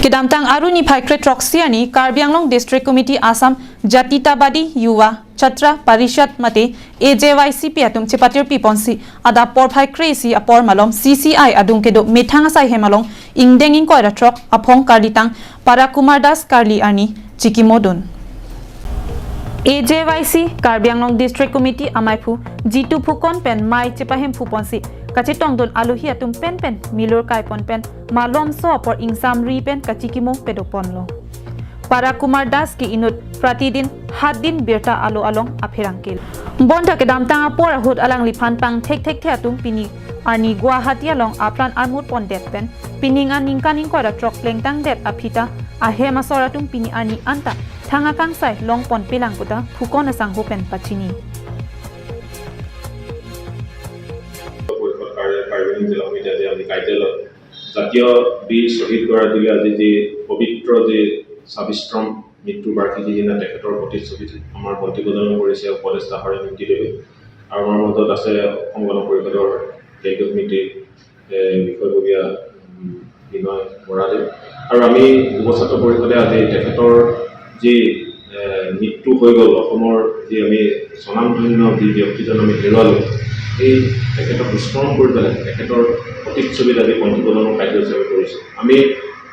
Kedamtang Aruni Phaikre Troxiani Karbi Anglong District Committee Assam Jatitabadi Yuwa Chatra Parishad Mate AJYCP atum Chepatir Piponsi Ada Por Phaikre si Apor Malom CCI adung kedo Methanga Sai Hemalong Ingdenging Koira Trok Aphong Karlitang Parakumar Das Karli Ani Chikimodon AJYC Karbi Anglong District Committee Amaipu Jitu Phukon Pen Mai Chepahem Phuponsi Kachitong don aluhi atum pen milur kai pon pen malom so por ingsam ri pen kachikimo pedopon lo Parakumar Das ki inut pratidin 7 din birta alo along apherangke bonta ke damtang apor hut alang liphan pang thek the atum pini arni Guwahati along aplan armut pon det pen piningan ningkaning ko ra trok lengtang det aphita ahe masora tum pini arni anta thanga kangsai long pon pelang kuta phukon asang hopen pachini জাতীয় বীর শহীদ করার দিকে আজি যে পবিত্র যে ২৬তম মৃত্যু বাৰ্ষিকী দিনা তেখেতৰ প্ৰতিচ্ছবি আমাৰ বন্তি প্ৰদান কৰিছে উপদেষ্টা হৰেণমুক্তি দেৱে আৰু আমাৰ মাজত আছে অসম গণ পৰিষদৰ দায়িত্ব কমিটিৰ বিষয়ববীয়া বিনয় বৰাদেৱ আৰু আমি যুৱ ছাত্ৰ পৰিষদে আজি তেখেতৰ যি মৃত্যু হৈ গ'ল অসমৰ যি আমি স্বনামধন্য যি ব্যক্তিজন আমি হেৰুৱালোঁ এই তেখেতক স্মৰণ কৰি পেলাই তেখেতৰ প্ৰতিচ্ছবিত আজি বন্তি প্ৰদানৰ কাৰ্যসূচী কৰিছোঁ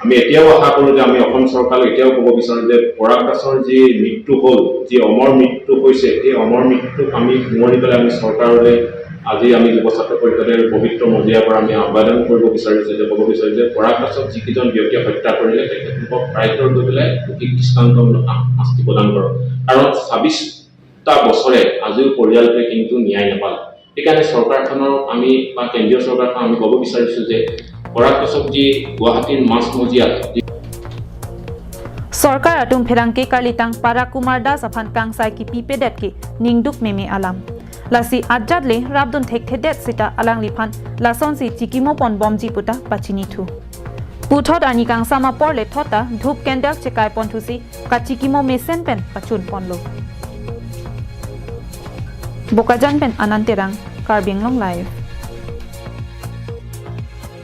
আমি এতিয়াও আশা কৰোঁ যে আমি অসম চৰকাৰক এতিয়াও ক'ব বিচাৰোঁ যে পৰাগ দাসৰ যি মৃত্যু হ'ল যি অমৰ মৃত্যু হৈছে এই অমৰ মৃত্যুক আমি সোঁৱৰি পেলাই আমি চৰকাৰলৈ আজি আমি যুৱ ছাত্ৰ পৰিষদৰ পবিত্ৰ মজিয়াৰ পৰা আমি আবেদন কৰিব বিচাৰিছোঁ যে ক'ব বিচাৰিছোঁ যে পৰাগ দাসক যিকেইজন ব্যক্তিয়ে হত্যা কৰিলে তেখেতলোকক ৰাইটৰ গৈ পেলাই সঠিক দৃষ্টান্তমূলক শাস্তি প্ৰদান কৰক কাৰণ ২৬টা বছৰে আজিও পৰিয়ালটোৱে কিন্তু ন্যায় নাপালে সেইকাৰণে চৰকাৰখনৰ আমি বা কেন্দ্ৰীয় চৰকাৰখন আমি ক'ব বিচাৰিছোঁ যে পৰাগ দাসক যি গুৱাহাটীৰ মাছমজিয়াত Sorkar atum Pherangke Karlitang Parakumar Das aphan kangsai ki pipedet ki ningduk meme alam lasi ajadle rabdun thekthedet sita alang liphan lason si chikimo pon bomji puta pachini thu puthot ani kangsama porle thota dhup kendal chekai pon thusi kachikimo mesen pen pachun ponlo Bokajan pen Ananterang Karbi Anglong Live